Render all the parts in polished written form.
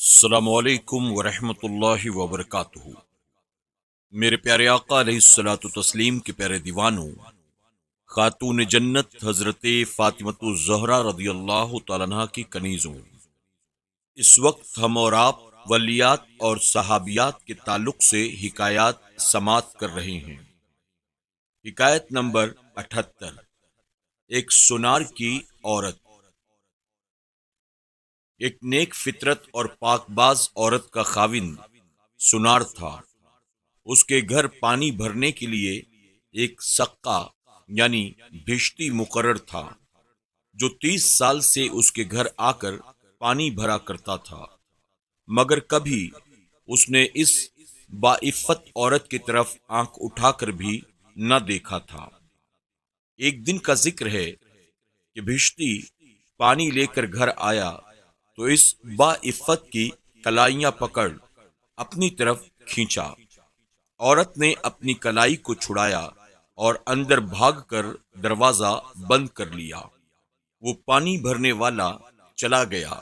السلام علیکم ورحمۃ اللہ وبرکاتہ۔ میرے پیارے آقا علیہ الصلوۃ والتسلیم کے پیارے دیوانوں، خاتون جنت حضرت فاطمۃ الزہرا رضی اللہ تعالیٰ عنہا کی کنیزوں، اس وقت ہم اور آپ ولیات اور صحابیات کے تعلق سے حکایات سماعت کر رہے ہیں۔ حکایت نمبر 78، ایک سونار کی عورت۔ ایک نیک فطرت اور پاک باز عورت کا خاوند سونار تھا۔ اس کے گھر پانی بھرنے کے لیے ایک سقا یعنی بھشتی مقرر تھا، جو 30 سال سے اس کے گھر آ کر پانی بھرا کرتا تھا، مگر کبھی اس نے اس باعفت عورت کی طرف آنکھ اٹھا کر بھی نہ دیکھا تھا۔ ایک دن کا ذکر ہے کہ بھشتی پانی لے کر گھر آیا تو اس باعفت کی کلائیاں پکڑ اپنی طرف کھینچا۔ عورت نے اپنی کلائی کو چھڑایا اور اندر بھاگ کر دروازہ بند کر لیا۔ وہ پانی بھرنے والا چلا گیا۔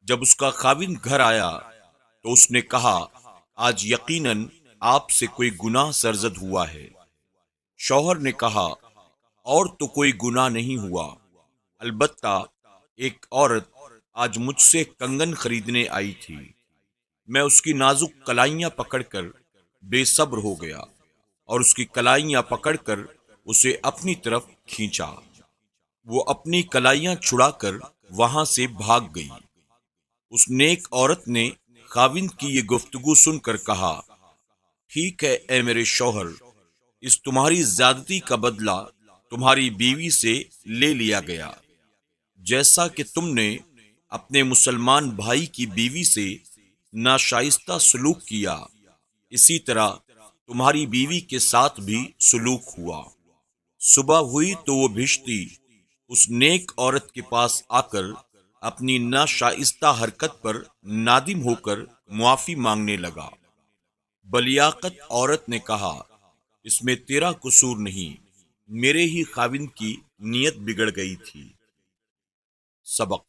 جب اس کا خاوند گھر آیا تو اس نے کہا، آج یقیناً آپ سے کوئی گناہ سرزد ہوا ہے۔ شوہر نے کہا، اور تو کوئی گناہ نہیں ہوا، البتہ ایک عورت آج مجھ سے کنگن خریدنے آئی تھی۔ میں اس کی نازک کلائیاں پکڑ کر بے صبر ہو گیا اور اس کی کلائیاں پکڑ کر اسے اپنی طرف کھینچا۔ وہ اپنی کلائیاں چھڑا کر وہاں سے بھاگ گئی۔ اس نیک عورت نے خاوند کی یہ گفتگو سن کر کہا، ٹھیک ہے اے میرے شوہر، اس تمہاری زیادتی کا بدلہ تمہاری بیوی سے لے لیا گیا۔ جیسا کہ تم نے اپنے مسلمان بھائی کی بیوی سے ناشائستہ سلوک کیا، اسی طرح تمہاری بیوی کے ساتھ بھی سلوک ہوا۔ صبح ہوئی تو وہ بھشتی اس نیک عورت کے پاس آ کر اپنی ناشائستہ حرکت پر نادم ہو کر معافی مانگنے لگا۔ بلیاقت عورت نے کہا، اس میں تیرا قصور نہیں، میرے ہی خاوند کی نیت بگڑ گئی تھی۔ سبق: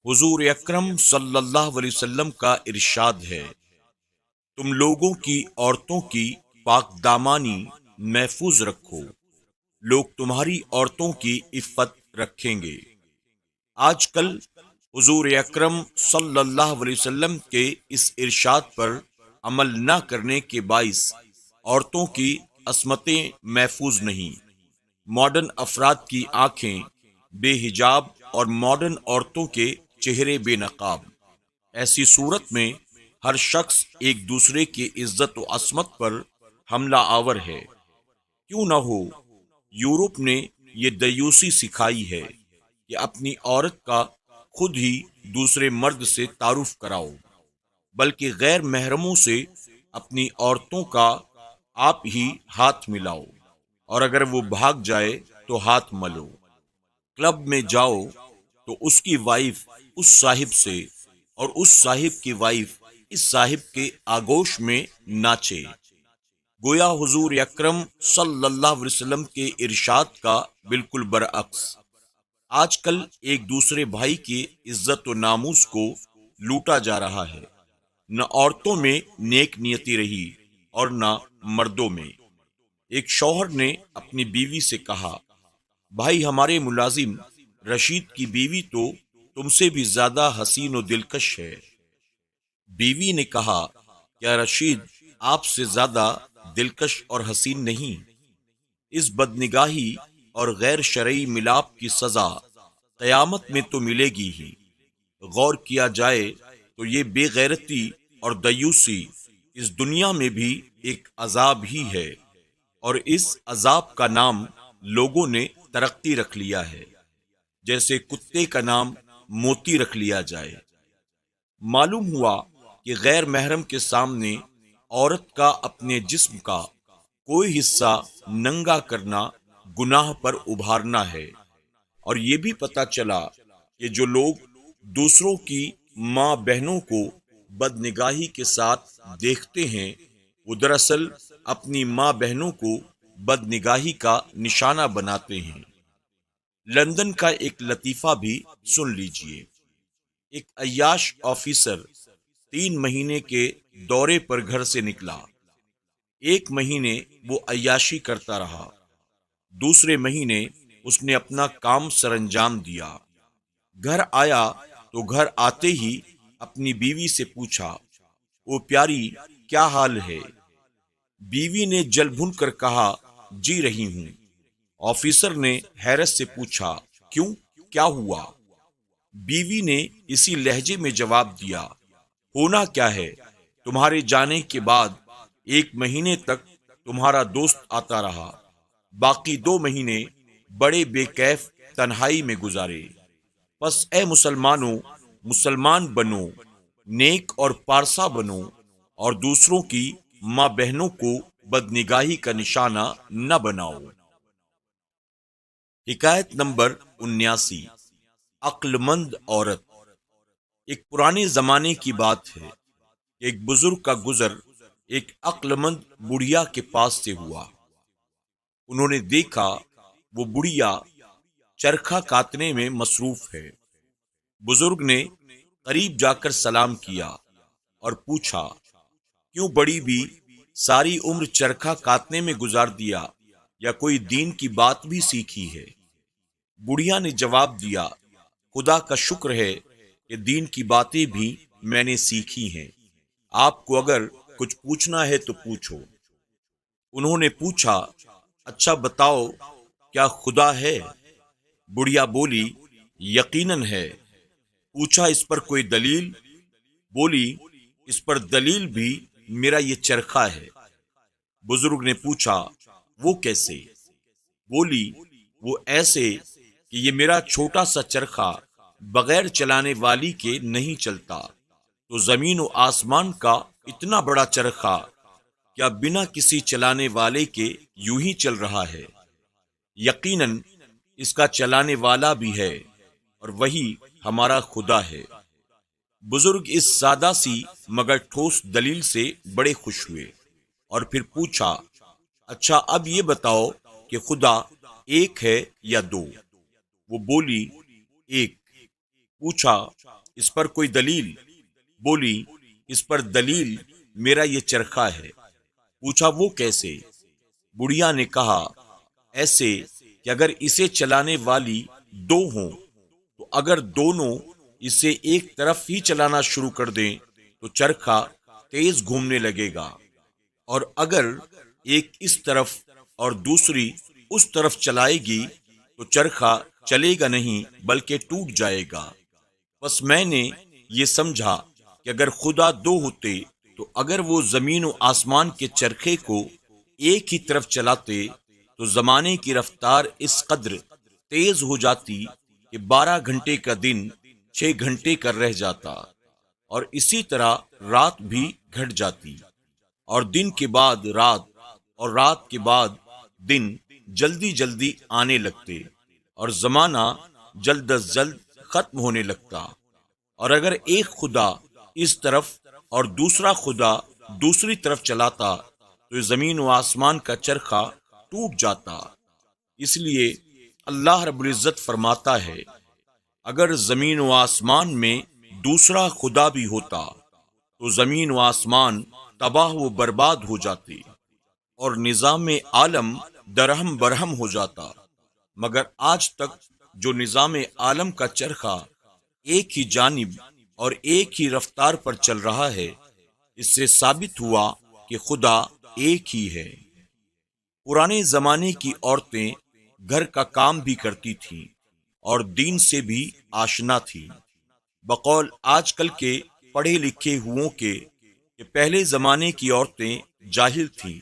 حضور اکرم صلی اللہ علیہ وسلم کا ارشاد ہے، تم لوگوں کی عورتوں کی پاک دامانی محفوظ رکھو، لوگ تمہاری عورتوں کی عفت رکھیں گے۔ آج کل حضور اکرم صلی اللہ علیہ وسلم کے اس ارشاد پر عمل نہ کرنے کے باعث عورتوں کی عصمتیں محفوظ نہیں۔ ماڈرن افراد کی آنکھیں بے حجاب اور ماڈرن عورتوں کے چہرے بے نقاب۔ ایسی صورت میں ہر شخص ایک دوسرے کی عزت و عصمت پر حملہ آور ہے۔ کیوں نہ ہو، یورپ نے یہ دیوسی سکھائی ہے کہ اپنی عورت کا خود ہی دوسرے مرد سے تعارف کراؤ، بلکہ غیر محرموں سے اپنی عورتوں کا آپ ہی ہاتھ ملاؤ، اور اگر وہ بھاگ جائے تو ہاتھ ملو۔ کلب میں جاؤ تو اس کی وائف اس صاحب سے اور اس صاحب کی وائف اس صاحب کے آگوش میں ناچے۔ گویا حضور اکرم صلی اللہ علیہ وسلم کے ارشاد کا بالکل برعکس۔ آج کل ایک دوسرے بھائی کی عزت و ناموس کو لوٹا جا رہا ہے۔ نہ عورتوں میں نیک نیتی رہی اور نہ مردوں میں۔ ایک شوہر نے اپنی بیوی سے کہا، بھائی ہمارے ملازم رشید کی بیوی تو تم سے بھی زیادہ حسین و دلکش ہے۔ بیوی نے کہا، کیا رشید آپ سے زیادہ دلکش اور حسین نہیں؟ اس بدنگاہی اور غیر شرعی ملاپ کی سزا قیامت میں تو ملے گی ہی۔ غور کیا جائے تو یہ بے غیرتی اور دیوسی اس دنیا میں بھی ایک عذاب ہی ہے، اور اس عذاب کا نام لوگوں نے ترقی رکھ لیا ہے، جیسے کتے کا نام موتی رکھ لیا جائے۔ معلوم ہوا کہ غیر محرم کے سامنے عورت کا اپنے جسم کا کوئی حصہ ننگا کرنا گناہ پر ابھارنا ہے، اور یہ بھی پتہ چلا کہ جو لوگ دوسروں کی ماں بہنوں کو بدنگاہی کے ساتھ دیکھتے ہیں، وہ دراصل اپنی ماں بہنوں کو بدنگاہی کا نشانہ بناتے ہیں۔ لندن کا ایک لطیفہ بھی سن لیجئے۔ ایک عیاش آفیسر 3 مہینے کے دورے پر گھر سے نکلا۔ 1 مہینے وہ عیاشی کرتا رہا۔ دوسرے مہینے اس نے اپنا کام سر انجام دیا۔ گھر آیا تو گھر آتے ہی اپنی بیوی سے پوچھا، او پیاری، کیا حال ہے؟ بیوی نے جل بھن کر کہا، جی رہی ہوں۔ آفیسر نے حیرت سے پوچھا، کیوں، کیا ہوا؟ بیوی نے اسی لہجے میں جواب دیا، ہونا کیا ہے، تمہارے جانے کے بعد 1 مہینے تک تمہارا دوست آتا رہا، باقی 2 مہینے بڑے بے کیف تنہائی میں گزارے۔ پس اے مسلمانوں، مسلمان بنو، نیک اور پارسا بنو، اور دوسروں کی ماں بہنوں کو بدنگاہی کا نشانہ نہ بناؤ۔ حکایت نمبر 79۔ عقل مند عورت۔ ایک پرانے زمانے کی بات ہے، ایک بزرگ کا گزر ایک عقل مند بڑھیا کے پاس سے ہوا۔ انہوں نے دیکھا وہ بڑھیا چرخا کاٹنے میں مصروف ہے۔ بزرگ نے قریب جا کر سلام کیا اور پوچھا، کیوں بڑی بھی ساری عمر چرخا کاٹنے میں گزار دیا، یا کوئی دین کی بات بھی سیکھی ہے؟ بڑھیا نے جواب دیا، خدا کا شکر ہے کہ دین کی باتیں بھی میں نے سیکھی ہیں، آپ کو اگر کچھ پوچھنا ہے تو پوچھو۔ انہوں نے پوچھا، اچھا بتاؤ، کیا خدا ہے؟ بڑھیا بولی، یقیناً ہے۔ پوچھا، اس پر کوئی دلیل؟ بولی، اس پر دلیل بھی میرا یہ چرخا ہے۔ بزرگ نے پوچھا، وہ کیسے؟ بولی، وہ ایسے کہ یہ میرا چھوٹا سا چرخا بغیر چلانے والی کے نہیں چلتا، تو زمین و آسمان کا اتنا بڑا چرخا کیا بنا کسی چلانے والے کے یوں ہی چل رہا ہے؟ یقیناً اس کا چلانے والا بھی ہے، اور وہی ہمارا خدا ہے۔ بزرگ اس سادہ سی مگر ٹھوس دلیل سے بڑے خوش ہوئے اور پھر پوچھا، اچھا اب یہ بتاؤ کہ خدا ایک ہے یا دو؟ وہ بولی، ایک۔ پوچھا، اس پر کوئی دلیل؟ بولی، اس پر دلیل میرا یہ چرخا ہے۔ پوچھا، وہ کیسے؟ بڑھیا نے کہا، ایسے کہ اگر اسے چلانے والی 2 ہوں تو اگر دونوں اسے ایک طرف ہی چلانا شروع کر دیں تو چرخا تیز گھومنے لگے گا، اور اگر ایک اس طرف اور دوسری اس طرف چلائے گی تو چرخا چلے گا نہیں بلکہ ٹوٹ جائے گا۔ بس میں نے یہ سمجھا کہ اگر خدا 2 ہوتے تو اگر وہ زمین و آسمان کے چرخے کو ایک ہی طرف چلاتے تو زمانے کی رفتار اس قدر تیز ہو جاتی کہ 12 گھنٹے کا دن 6 گھنٹے کا رہ جاتا، اور اسی طرح رات بھی گھٹ جاتی، اور دن کے بعد رات اور رات کے بعد دن جلدی جلدی آنے لگتے، اور زمانہ جلد از جلد ختم ہونے لگتا۔ اور اگر ایک خدا اس طرف اور دوسرا خدا دوسری طرف چلاتا تو زمین و آسمان کا چرخا ٹوٹ جاتا۔ اس لیے اللہ رب العزت فرماتا ہے، اگر زمین و آسمان میں دوسرا خدا بھی ہوتا تو زمین و آسمان تباہ و برباد ہو جاتے اور نظام عالم درہم برہم ہو جاتا، مگر آج تک جو نظام عالم کا چرخا ایک ہی جانب اور ایک ہی رفتار پر چل رہا ہے، اس سے ثابت ہوا کہ خدا ایک ہی ہے۔ پرانے زمانے کی عورتیں گھر کا کام بھی کرتی تھیں اور دین سے بھی آشنا تھی، بقول آج کل کے پڑھے لکھے ہوں کے کہ پہلے زمانے کی عورتیں جاہل تھیں۔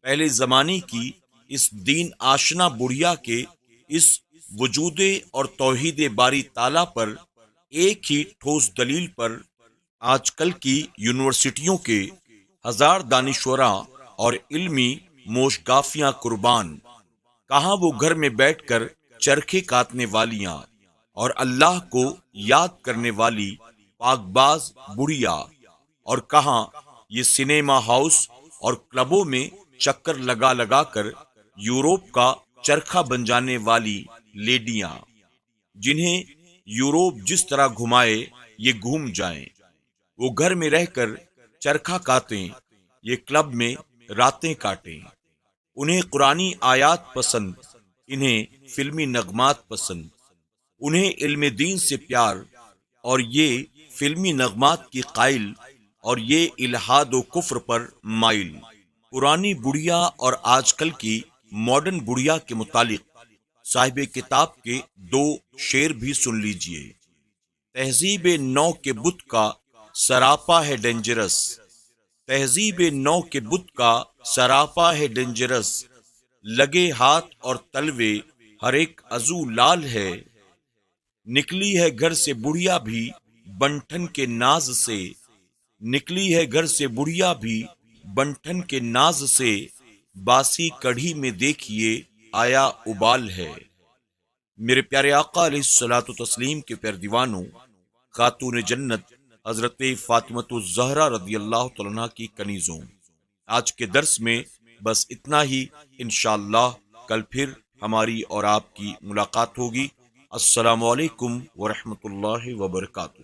پہلے زمانے کی اس دین آشنا بڑھیا کے اس وجود اور توحید باری تعالیٰ پر ایک ہی ٹھوس دلیل پر آج کل کی یونیورسٹیوں کے 1000 دانشوراں اور علمی موشگافیاں قربان، کہاں وہ گھر میں بیٹھ کر چرخے کاٹنے والیاں اور اللہ کو یاد کرنے والی پاک باز بڑھیا، اور کہاں یہ سنیما ہاؤس اور کلبوں میں چکر لگا لگا کر یوروپ کا چرخا بن جانے والی لیڈیاں، جنہیں یوروپ جس طرح گھمائے یہ گھوم جائیں، وہ گھر میں رہ کر چرخا کاٹیں، یہ کلب میں راتیں کاٹیں۔ انہیں قرآنی آیات پسند، انہیں فلمی نغمات پسند، انہیں علم دین سے پیار، اور یہ فلمی نغمات کی قائل، اور یہ الحاد و کفر پر مائل۔ پرانی بڑھیا اور آج کل کی ماڈرن بڑھیا کے متعلق صاحب کتاب کے 2 شعر بھی سن لیجئے۔ تہذیب نو کے بت کا سراپا ہے ڈینجرس، تہذیب نو کے بت کا سراپا ہے ڈینجرس، لگے ہاتھ اور تلوے ہر ایک عضو لال ہے، نکلی ہے گھر سے بڑھیا بھی بنٹھن کے ناز سے، نکلی ہے گھر سے بڑھیا بھی بنٹھن کے ناز سے، باسی کڑھی میں دیکھیے آیا ابال ہے۔ میرے پیارے آقا علیہ الصلوۃ والتسلیم کے پیارے دیوانوں، خاتون جنت حضرت فاطمۃ الزہرا رضی اللہ تعالیٰ عنہا کی کنیزوں، آج کے درس میں بس اتنا ہی۔ انشاءاللہ کل پھر ہماری اور آپ کی ملاقات ہوگی۔ السلام علیکم ورحمۃ اللہ وبرکاتہ۔